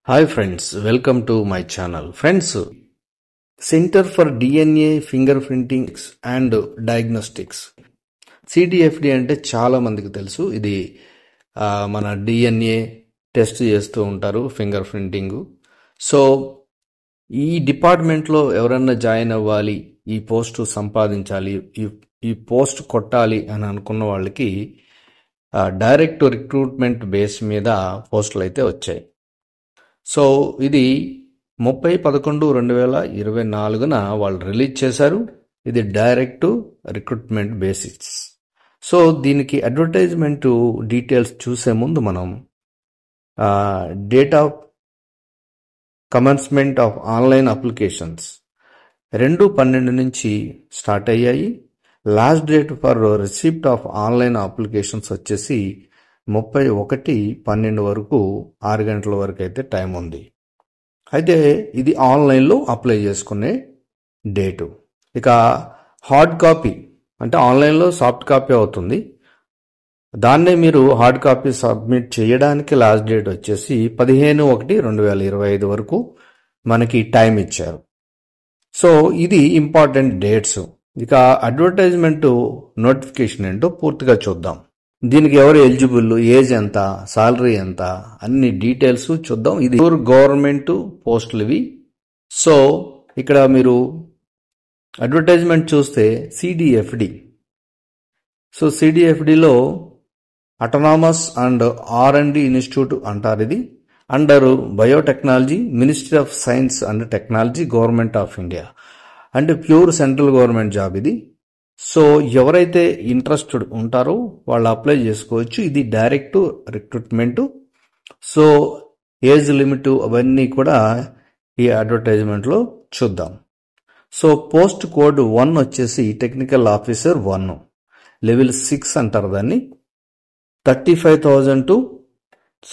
Hi friends, welcome to my channel. Friends, Center for DNA Fingerprinting and Diagnostics CDFD అంటే చాలా మందికి తెలుసు. ఇది మన DNA టెస్ట్ చేస్తూ ఉంటారు, ఫింగర్ ప్రింటింగ్. సో ఈ డిపార్ట్మెంట్లో ఎవరన్నా జాయిన్ అవ్వాలి, ఈ పోస్ట్ సంపాదించాలి, ఈ పోస్ట్ కొట్టాలి అని అనుకున్న వాళ్ళకి డైరెక్ట్ రిక్రూట్మెంట్ బేస్ మీద పోస్టులు అయితే వచ్చాయి. సో ఇది 30/11/2024 వాళ్ళు రిలీజ్ చేశారు. ఇది డైరెక్ట్ రిక్రూట్మెంట్ బేసిక్స్. సో దీనికి అడ్వర్టైజ్మెంట్ డీటెయిల్స్ చూసే ముందు మనం date of commencement of online applications 2/12 నుంచి స్టార్ట్ అయ్యాయి. Last date for receipt of online applications వచ్చేసి 31/12 వరకు 6 గంటల వరకు అయితే టైం ఉంది. అయితే ఇది ఆన్లైన్లో అప్లై చేసుకునే డేటు. ఇక హార్డ్ కాపీ అంటే ఆన్లైన్లో సాఫ్ట్ కాపీ అవుతుంది. దాన్నే మీరు హార్డ్ కాపీ సబ్మిట్ చేయడానికి లాస్ట్ డేట్ వచ్చేసి 15/1/2025 వరకు మనకి టైం ఇచ్చారు. సో ఇది ఇంపార్టెంట్ డేట్స్. ఇక అడ్వర్టైజ్మెంట్ నోటిఫికేషన్ ఏంటో పూర్తిగా చూద్దాం. దీనికి ఎవరు ఎలిజిబుల్, ఏజ్ ఎంత, సాలరీ ఎంత, అన్ని డీటెయిల్స్ చూద్దాం. ఇది గవర్నమెంట్ పోస్టులు ఇవి. సో ఇక్కడ మీరు అడ్వర్టైజ్మెంట్ చూస్తే సిడిఎఫ్డి. సో సిడిఎఫ్డిలో అటానమస్ అండ్ R&D ఇన్స్టిట్యూట్ అంటారు. ఇది under biotechnology, ministry of science and technology, government of India. అంటే ప్యూర్ సెంట్రల్ గవర్నమెంట్ జాబ్ ఇది. సో ఎవరైతే ఇంట్రెస్టెడ్ ఉంటారో వాళ్ళు అప్లై చేసుకోవచ్చు. ఇది direct recruitment. So age limit అవన్నీ కూడా ఈ అడ్వర్టైజ్మెంట్లో చూద్దాం. సో పోస్ట్ కోడ్ 1 వచ్చేసి టెక్నికల్ ఆఫీసర్ 1, లెవెల్ 6 అంటారు దాన్ని. 35,000 to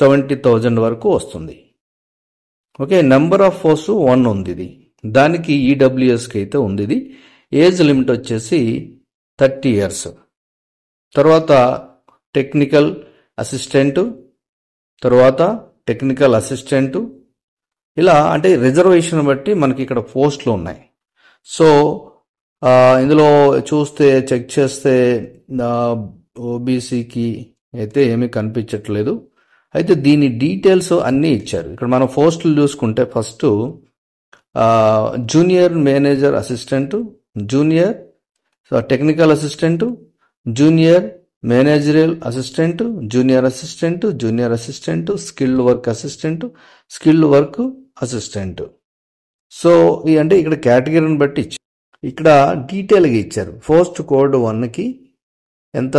70,000 వరకు వస్తుంది. ఓకే, నెంబర్ ఆఫ్ పోస్ట్ 1 ఉంది. ఇది దానికి ఈడబ్ల్యూఎస్కి అయితే ఉంది. ఇది ఏజ్ లిమిట్ వచ్చేసి 30 years. తర్వాత టెక్నికల్ అసిస్టెంట్, తర్వాత టెక్నికల్ అసిస్టెంట్, ఇలా అంటే రిజర్వేషన్ బట్టి మనకి ఇక్కడ పోస్టులు ఉన్నాయి. సో ఇందులో చూస్తే చెక్ చేస్తే ఓబీసీకి అయితే ఏమీ కనిపించట్లేదు. అయితే దీని డీటెయిల్స్ అన్నీ ఇచ్చారు. ఇక్కడ మనం పోస్టులు చూసుకుంటే first junior manager assistant, junior technical assistant, junior managerial assistant, junior assistant, junior assistant, skilled work assistant, skilled work assistant. So అంటే ఇక్కడ కేటగిరీని బట్టి ఇక్కడ డీటెయిల్గా ఇచ్చారు. పోస్ట్ కోడ్ 1కి ఎంత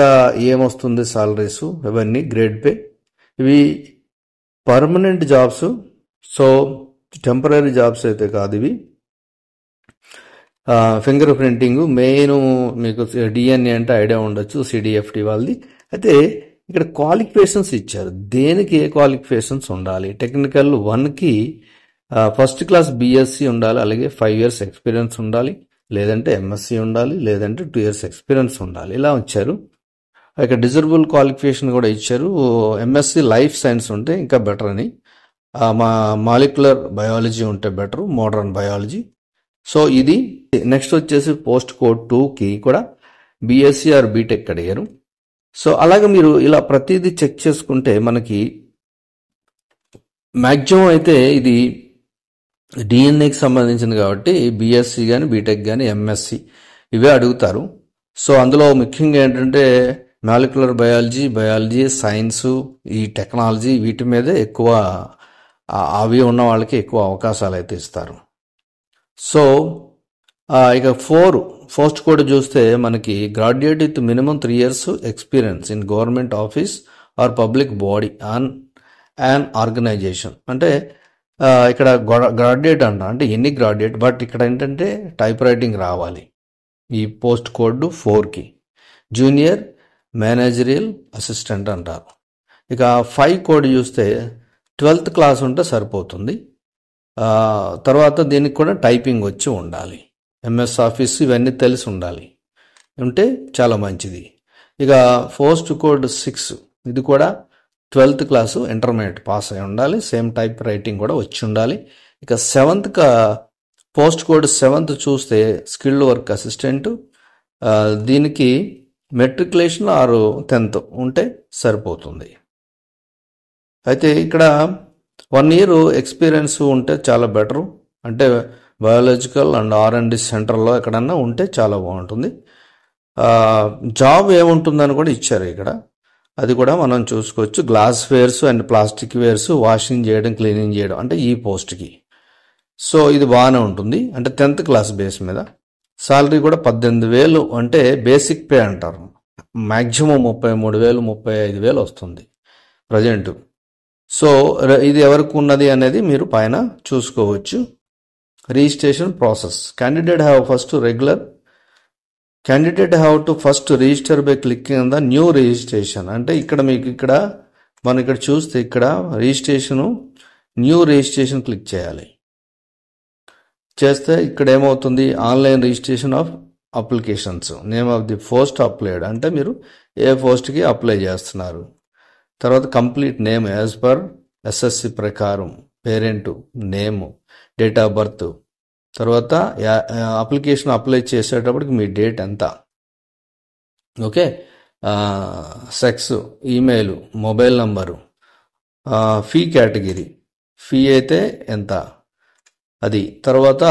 ఏమొస్తుంది సాలరీస్, ఇవన్నీ గ్రేడ్ పే. ఇవి permanent jobs. So temporary jobs అయితే కాదు ఇవి. ఫింగర్ ప్రింటింగ్ మెయిన్, మీకు డిఎన్ఏ అంటే ఐడియా ఉండొచ్చు, సిడిఎఫ్డి వాళ్ళది. అయితే ఇక్కడ క్వాలిఫికేషన్స్ ఇచ్చారు. దేనికి ఏ క్వాలిఫికేషన్స్ ఉండాలి. టెక్నికల్ 1కి ఫస్ట్ క్లాస్ బిఎస్సి ఉండాలి, అలాగే 5 years ఎక్స్పీరియన్స్ ఉండాలి, లేదంటే ఎంఎస్సి ఉండాలి, లేదంటే 2 years ఎక్స్పీరియన్స్ ఉండాలి. ఇలా వచ్చారు. ఇక డిజరబుల్ క్వాలిఫికేషన్ కూడా ఇచ్చారు. ఎంఎస్సి లైఫ్ సైన్స్ ఉంటే ఇంకా బెటర్ అని, మాలిక్యులర్ బయాలజీ ఉంటే బెటర్, మోడర్న్ బయాలజీ. సో ఇది నెక్స్ట్ వచ్చేసి పోస్ట్ కోడ్ 2కి కూడా బీఎస్సీ ఆర్ బీటెక్ అడిగారు. సో అలాగే మీరు ఇలా ప్రతిదీ చెక్ చేసుకుంటే మనకి మ్యాక్సిమం అయితే ఇది డిఎన్ఏకి సంబంధించింది కాబట్టి బీఎస్సీ కానీ బీటెక్ కానీ ఎంఎస్సి ఇవే అడుగుతారు. సో అందులో ముఖ్యంగా ఏంటంటే మాలిక్యులర్ బయాలజీ, సైన్సు, ఈ టెక్నాలజీ వీటి మీదే ఎక్కువ అవి ఉన్న వాళ్ళకి ఎక్కువ అవకాశాలు అయితే ఇస్తారు. సో ఇక 4 పోస్ట్ కోడ్ చూస్తే మనకి graduate with minimum 3 years experience in government office or public body on an organization. అంటే ఇక్కడ గ్రాడ్యుయేట్ అంటే ఎన్ని గ్రాడ్యుయేట్, బట్ ఇక్కడ ఏంటంటే టైప్ రైటింగ్ రావాలి ఈ పోస్ట్ కోడ్ 4కి. జూనియర్ మేనేజరియల్ అసిస్టెంట్ అంటారు. ఇక 5 కోడ్ చూస్తే 12th క్లాస్ ఉంటే సరిపోతుంది. తర్వాత దీనికి కూడా టైపింగ్ వచ్చి ఉండాలి, ఎంఎస్ ఆఫీస్ ఇవన్నీ తెలిసి ఉండాలి, ఉంటే చాలా మంచిది. ఇక పోస్ట్ కోడ్ 6 ఇది కూడా 12th క్లాసు ఇంటర్మీడియట్ పాస్ అయి ఉండాలి, సేమ్ టైప్ రైటింగ్ కూడా వచ్చి ఉండాలి. ఇక 7th పోస్ట్ కోడ్ 7th చూస్తే స్కిల్డ్ వర్క్ అసిస్టెంట్, దీనికి మెట్రికులేషన్ ఆర్ 10th ఉంటే సరిపోతుంది. అయితే ఇక్కడ 1 year ఎక్స్పీరియన్స్ ఉంటే చాలా బెటరు, అంటే బయాలజికల్ అండ్ R&D సెంటర్లో ఎక్కడన్నా ఉంటే చాలా బాగుంటుంది. జాబ్ ఏముంటుందని కూడా ఇచ్చారు ఇక్కడ, అది కూడా మనం చూసుకోవచ్చు. Glass wares and plastic wares washing చేయడం, క్లీనింగ్ చేయడం, అంటే ఈ పోస్ట్కి. సో ఇది బాగానే ఉంటుంది, అంటే 10th క్లాస్ బేస్ మీద. సాలరీ కూడా 18,000 అంటే బేసిక్ పే అంటారు, మ్యాక్సిమం 33,000 35,000 వస్తుంది ప్రజెంట్. సో ఇది ఎవరికి ఉన్నది అనేది మీరు పైన చూసుకోవచ్చు. Registration process, candidate have to first register by clicking the new registration. అంటే ఇక్కడ మీకు మనం ఇక్కడ చూస్తే ఇక్కడ న్యూ రిజిస్ట్రేషన్ క్లిక్ చేయాలి. చేస్తే ఇక్కడ ఏమవుతుంది, online registration of applications, name of the post applied, అంటే మీరు ఏ పోస్ట్కి అప్లై చేస్తున్నారు. తర్వాత complete name as per SSC ప్రకారం, parent name, date of birth, తర్వాత అప్లికేషన్ అప్లై చేసేటప్పటికి మీ డేట్ ఎంత, okay, sex, email, mobile number, fee category, fee అయితే ఎంత అది, తర్వాత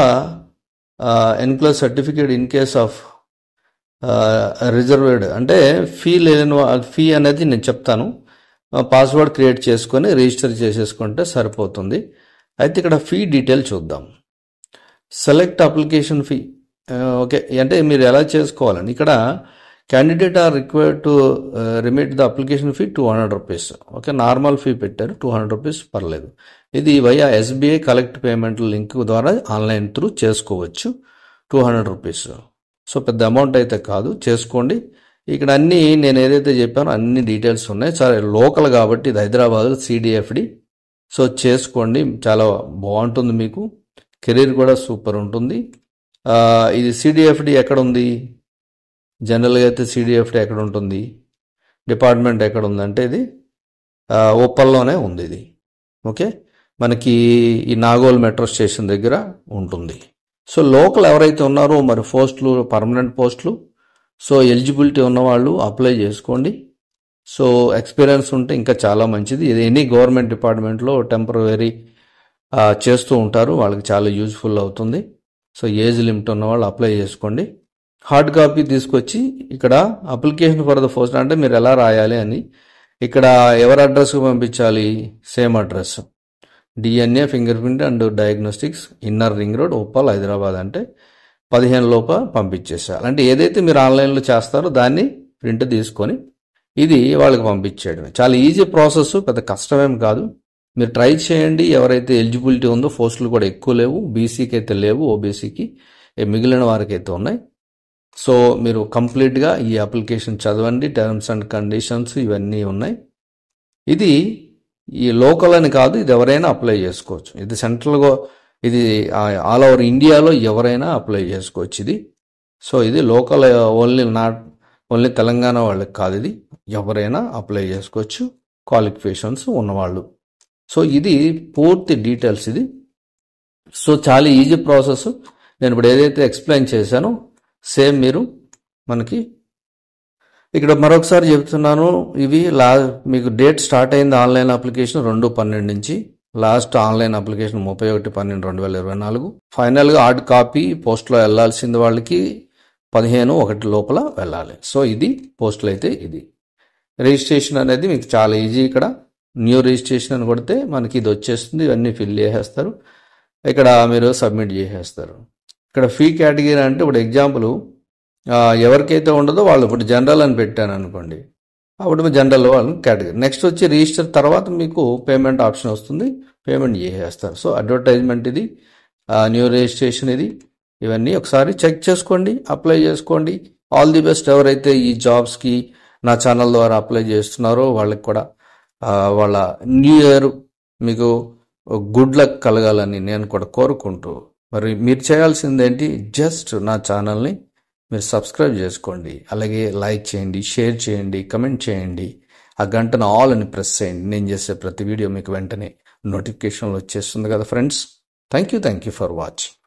enclose certificate in case of reserved, అంటే ఫీ అనేది నేను చెప్తాను, పాస్వర్డ్ క్రియేట్ చేసుకొని రిజిస్టర్ చేసేసుకుంటే సరిపోతుంది. అయితే ఇక్కడ ఫీ డీటెయిల్ చూద్దాం. సెలెక్ట్ అప్లికేషన్ ఫీ, ఓకే, అంటే మీరు ఎలా చేసుకోవాలని ఇక్కడ candidate are required to remit the application fee 200 rupees, okay, normal fee పెట్టారు 200 రూపీస్, పర్లేదు. ఇది via SBI collect payment link ద్వారా ఆన్లైన్ త్రూ చేసుకోవచ్చు, 200 రూపీస్. సో పెద్ద అమౌంట్ అయితే కాదు, చేసుకోండి. ఇక్కడ అన్నీ నేను ఏదైతే చెప్పానో అన్ని డీటెయిల్స్ ఉన్నాయి. సరే, లోకల్ కాబట్టి ఇది హైదరాబాద్ CDFD. సో చేసుకోండి, చాలా బాగుంటుంది, మీకు కెరీర్ కూడా సూపర్ ఉంటుంది. ఇది CDFD ఎక్కడ ఉంది, జనరల్గా అయితే CDFD ఎక్కడ ఉంటుంది, డిపార్ట్మెంట్ ఎక్కడ ఉందంటే ఇది ఉప్పల్లోనే ఉంది ఇది, ఓకే, మనకి ఈ నాగోల్ మెట్రో స్టేషన్ దగ్గర ఉంటుంది. సో లోకల్ ఎవరైతే ఉన్నారో మరి పోస్టులు, పర్మనెంట్ పోస్టులు, సో ఎలిజిబిలిటీ ఉన్నవాళ్ళు అప్లై చేసుకోండి. సో ఎక్స్పీరియన్స్ ఉంటే ఇంకా చాలా మంచిది. ఇది ఎనీ గవర్నమెంట్ డిపార్ట్మెంట్లో టెంపరరీ చేస్తూ ఉంటారు, వాళ్ళకి చాలా యూజ్ఫుల్ అవుతుంది. సో ఏజ్ లిమిట్ ఉన్న వాళ్ళు అప్లై చేసుకోండి. హార్డ్ కాపీ తీసుకొచ్చి ఇక్కడ అప్లికేషన్ ఫర్ ద పోస్ట్, అంటే మీరు ఎలా రాయాలి అని, ఇక్కడ ఎవరి అడ్రస్కి పంపించాలి, same address, DNA finger print and diagnostics, inner ring road, Uppal, Hyderabad, అంటే 15 లోపల పంపించేసేయాలి. అంటే ఏదైతే మీరు ఆన్లైన్లో చేస్తారో దాన్ని ప్రింట్ తీసుకొని ఇది వాళ్ళకి పంపించేయడమే. చాలా ఈజీ ప్రాసెస్, పెద్ద కష్టమేం కాదు. మీరు ట్రై చేయండి. ఎవరైతే ఎలిజిబిలిటీ ఉందో, పోస్టులు కూడా ఎక్కువ లేవు, బీసీకి అయితే లేవు, ఓబీసీకి, మిగిలిన వారికి అయితే ఉన్నాయి. సో మీరు కంప్లీట్గా ఈ అప్లికేషన్ చదవండి, టర్మ్స్ అండ్ కండిషన్స్ ఇవన్నీ ఉన్నాయి. ఇది ఈ లోకల్ అని కాదు, ఇది ఎవరైనా అప్లై చేసుకోవచ్చు. ఇది సెంట్రల్గా, ఇది ఆల్ ఓవర్ ఇండియాలో ఎవరైనా అప్లై చేసుకోవచ్చు ఇది. సో ఇది లోకల్, ఓన్లీ తెలంగాణ వాళ్ళకి కాదు, ఇది ఎవరైనా అప్లై చేసుకోవచ్చు, క్వాలిఫికేషన్స్ ఉన్నవాళ్ళు. సో ఇది పూర్తి డీటెయిల్స్ ఇది. సో చాలా ఈజీ ప్రాసెస్. నేను ఇప్పుడు ఏదైతే ఎక్స్ప్లెయిన్ చేశానో సేమ్ మీరు మనకి ఇక్కడ మరొకసారి చెప్తున్నాను. ఇవి మీకు డేట్ స్టార్ట్ అయింది ఆన్లైన్ అప్లికేషన్ 2/12 నుంచి, లాస్ట్ ఆన్లైన్ అప్లికేషన్ 31/12/2024. ఫైనల్గా హార్డ్ కాపీ పోస్ట్లో వెళ్లాల్సింది వాళ్ళకి 15/1 లోపల వెళ్ళాలి. సో ఇది పోస్టులు అయితే ఇది. రిజిస్ట్రేషన్ అనేది మీకు చాలా ఈజీ. ఇక్కడ న్యూ రిజిస్ట్రేషన్ అని కొడితే మనకి ఇది వచ్చేస్తుంది, ఇవన్నీ ఫిల్ చేసేస్తారు, ఇక్కడ మీరు సబ్మిట్ చేసేస్తారు. ఇక్కడ ఫీ కేటగిరీ అంటే ఇప్పుడు ఎగ్జాంపుల్ ఎవరికైతే ఉండదో వాళ్ళు, ఇప్పుడు జనరల్ అని పెట్టాను అనుకోండి, అప్పుడు జనరల్ వాళ్ళు కేటగిరీ. నెక్స్ట్ వచ్చి రిజిస్టర్ తర్వాత మీకు పేమెంట్ ఆప్షన్ వస్తుంది, పేమెంట్ చేసేస్తారు. సో అడ్వర్టైజ్మెంట్ ఇది, న్యూ రిజిస్ట్రేషన్ ఇది, ఇవన్నీ ఒకసారి చెక్ చేసుకోండి, అప్లై చేసుకోండి. All the best. ఎవరైతే ఈ జాబ్స్కి నా ఛానల్ ద్వారా అప్లై చేస్తున్నారో వాళ్ళకి కూడా వాళ్ళ న్యూ ఇయర్ మీకు గుడ్ లక్ కలగాలని నేను కూడా కోరుకుంటూ, మరి మీరు చేయాల్సింది ఏంటి, జస్ట్ నా ఛానల్ని మీరు సబ్స్క్రైబ్ చేసుకోండి, అలాగే లైక్ చేయండి, షేర్ చేయండి, కమెంట్ చేయండి, ఆ గంటను ఆల్ అని ప్రెస్ చేయండి. నేను చేసే ప్రతి వీడియో మీకు వెంటనే నోటిఫికేషన్లు వచ్చేస్తుంది కదా friends. Thank you for watching.